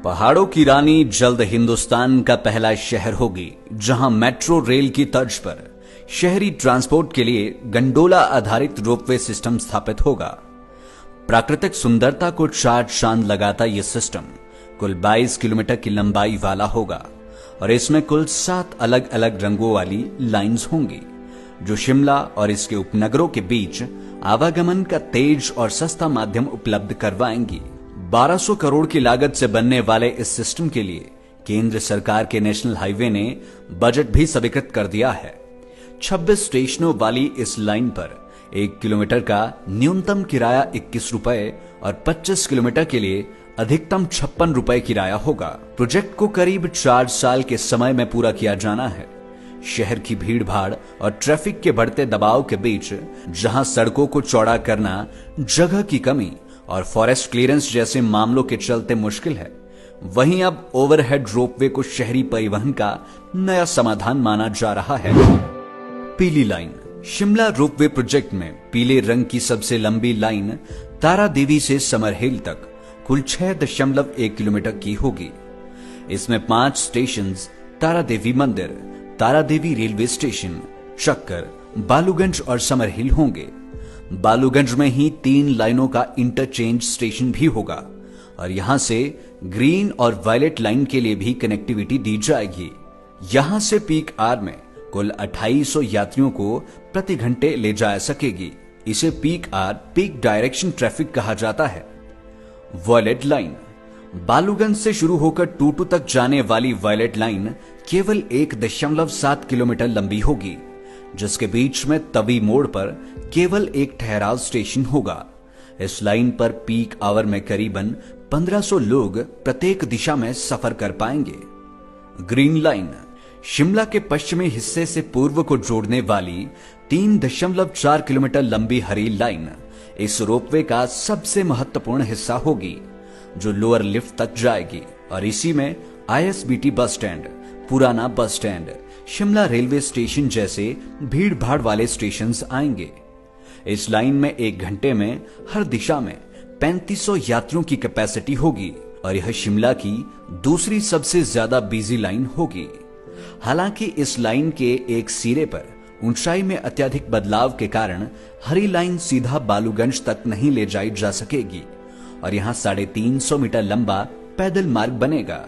पहाड़ों की रानी जल्द हिंदुस्तान का पहला शहर होगी जहां मेट्रो रेल की तर्ज पर शहरी ट्रांसपोर्ट के लिए गंडोला आधारित रोपवे सिस्टम स्थापित होगा। प्राकृतिक सुंदरता को चार चांद लगाता यह सिस्टम कुल 22 किलोमीटर की लंबाई वाला होगा और इसमें कुल 7 अलग अलग रंगों वाली लाइंस होंगी जो शिमला और इसके उपनगरों के बीच आवागमन का तेज और सस्ता माध्यम उपलब्ध करवाएंगी। 1200 करोड़ की लागत से बनने वाले इस सिस्टम के लिए केंद्र सरकार के नेशनल हाईवे ने बजट भी स्वीकृत कर दिया है। 26 स्टेशनों वाली इस लाइन पर 1 किलोमीटर का न्यूनतम किराया 21 रुपए और 25 किलोमीटर के लिए अधिकतम 56 रुपए किराया होगा। प्रोजेक्ट को करीब 4 साल के समय में पूरा किया जाना है। शहर की भीड़ भाड़ और ट्रैफिक के बढ़ते दबाव के बीच जहां सड़कों को चौड़ा करना, जगह की कमी और फॉरेस्ट क्लियरेंस जैसे मामलों के चलते मुश्किल है, वहीं अब ओवरहेड रोपवे को शहरी परिवहन का नया समाधान माना जा रहा है। पीली लाइन शिमला रोपवे प्रोजेक्ट में पीले रंग की सबसे लंबी लाइन तारा देवी से समर हिल तक कुल 6.1 किलोमीटर की होगी। इसमें 5 स्टेशन तारा देवी मंदिर, तारा देवी रेलवे स्टेशन, चक्कर, बालूगंज और समर हिल होंगे। बालूगंज में ही 3 लाइनों का इंटरचेंज स्टेशन भी होगा और यहां से ग्रीन और वायलेट लाइन के लिए भी कनेक्टिविटी दी जाएगी। यहां से पीक आवर में कुल 2800 यात्रियों को प्रति घंटे ले जा सकेगी। इसे peak hour peak direction traffic कहा जाता है। वायलेट लाइन बालूगंज से शुरू होकर टूटू तक जाने वाली वायलेट लाइन केवल 1.7 किलोमीटर लंबी होगी, जिसके बीच में तवी मोड़ पर केवल एक ठहराव स्टेशन होगा। इस लाइन पर पीक आवर में करीबन 1500 लोग प्रत्येक दिशा में सफर कर पाएंगे। ग्रीन लाइन शिमला के पश्चिमी हिस्से से पूर्व को जोड़ने वाली 3.4 किलोमीटर लंबी हरी लाइन इस रोपवे का सबसे महत्वपूर्ण हिस्सा होगी, जो लोअर लिफ्ट तक जाएगी और इसी में आईएसबीटी बस स्टैंड, पुराना bus stand, Shimla railway station जैसे भीड़ भाड़ वाले स्टेशन आएंगे। इस लाइन में 1 घंटे में हर दिशा में 3500 यात्रियों की कैपेसिटी होगी और यह शिमला की दूसरी सबसे ज्यादा बिजी लाइन होगी। हालांकि इस लाइन के एक सिरे पर ऊंचाई में अत्यधिक बदलाव के कारण हरी लाइन सीधा बालूगंज तक नहीं ले जाई जा सकेगी और यहां 350 मीटर लंबा पैदल मार्ग बनेगा,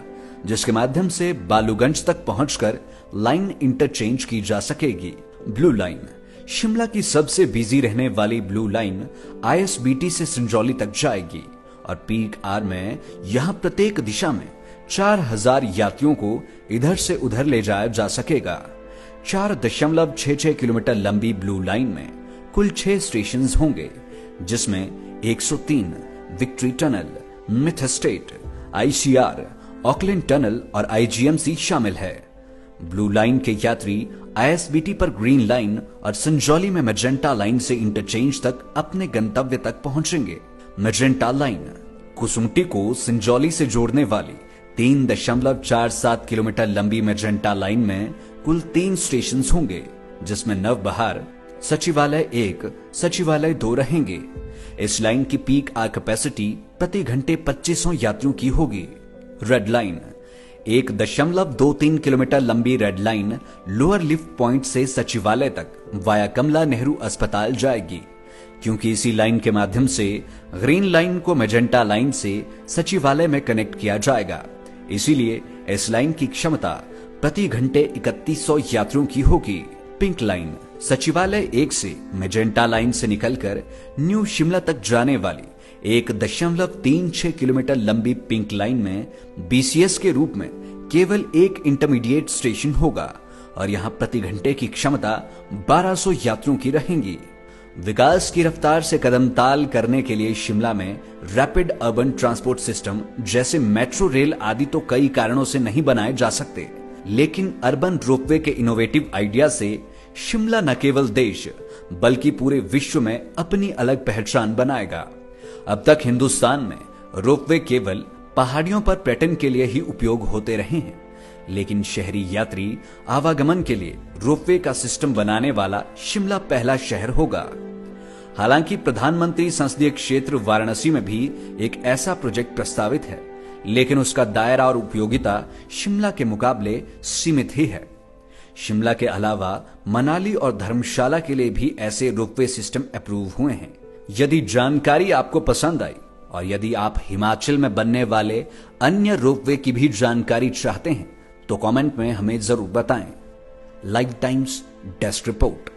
जिसके माध्यम से बालूगंज तक पहुंचकर लाइन इंटरचेंज की जा सकेगी। ब्लू लाइन शिमला की सबसे बिजी रहने वाली ब्लू लाइन आईएसबीटी से संजौली तक जाएगी और पीक आवर में यहां प्रत्येक दिशा में 4000 यात्रियों को इधर से उधर ले जाया जा सकेगा। 4.66 किलोमीटर लंबी ब्लू लाइन में कुल 6 स्टेशन होंगे, जिसमें 103 victory tunnel, myth estate, ICR, Auckland tunnel और आईजीएमसी शामिल है। ब्लू लाइन के यात्री आईएसबीटी पर ग्रीन लाइन और संजौली में मैजेंटा लाइन से इंटरचेंज तक अपने गंतव्य तक पहुंचेंगे। मैजेंटा लाइन कुसुमटी को संजौली से जोड़ने वाली 3.47 किलोमीटर लंबी मैजेंटा लाइन में कुल 3 स्टेशन होंगे, जिसमें नवबहार, सचिवालय 1, सचिवालय 2 रहेंगे। इस लाइन की पीक आवर कैपेसिटी प्रति घंटे 2500 यात्रियों की होगी। रेड लाइन 1.23 किलोमीटर लंबी red line lower lift point से सचिवालय तक वाया कमला नेहरू अस्पताल जाएगी, क्योंकि इसी लाइन के माध्यम से ग्रीन लाइन को मैजेंटा लाइन से सचिवालय में कनेक्ट किया जाएगा। इसीलिए इस लाइन की क्षमता प्रति घंटे 3100 यात्रियों की होगी। पिंक लाइन सचिवालय 1 से मैजेंटा लाइन से निकलकर न्यू शिमला तक जाने वाली 1.36 किलोमीटर लंबी पिंक लाइन में बीसीएस के रूप में केवल एक इंटरमीडिएट स्टेशन होगा और यहां प्रति घंटे की क्षमता 1200 यात्रियों की रहेंगी। विकास की रफ्तार से कदम ताल करने के लिए शिमला में रैपिड अर्बन ट्रांसपोर्ट सिस्टम जैसे मेट्रो रेल आदि तो कई कारणों से नहीं बनाए जा सकते, लेकिन अर्बन रोपवे के इनोवेटिव आइडिया से शिमला न केवल देश बल्कि पूरे विश्व में अपनी अलग पहचान बनाएगा। अब तक हिंदुस्तान में रोपवे केवल पहाड़ियों पर पर्यटन के लिए ही उपयोग होते रहे हैं, लेकिन शहरी यात्री आवागमन के लिए रोपवे का सिस्टम बनाने वाला शिमला पहला शहर होगा। हालांकि प्रधानमंत्री संसदीय क्षेत्र वाराणसी में भी एक ऐसा प्रोजेक्ट प्रस्तावित है, लेकिन उसका दायरा और उपयोगिता शिमला के मुकाबले सीमित ही है। शिमला के अलावा मनाली और धर्मशाला के लिए भी ऐसे रोपवे सिस्टम अप्रूव हुए हैं। यदि जानकारी आपको पसंद आई और यदि आप हिमाचल में बनने वाले अन्य रोपवे की भी जानकारी चाहते हैं तो कमेंट में हमें जरूर बताएं। Life times desk report.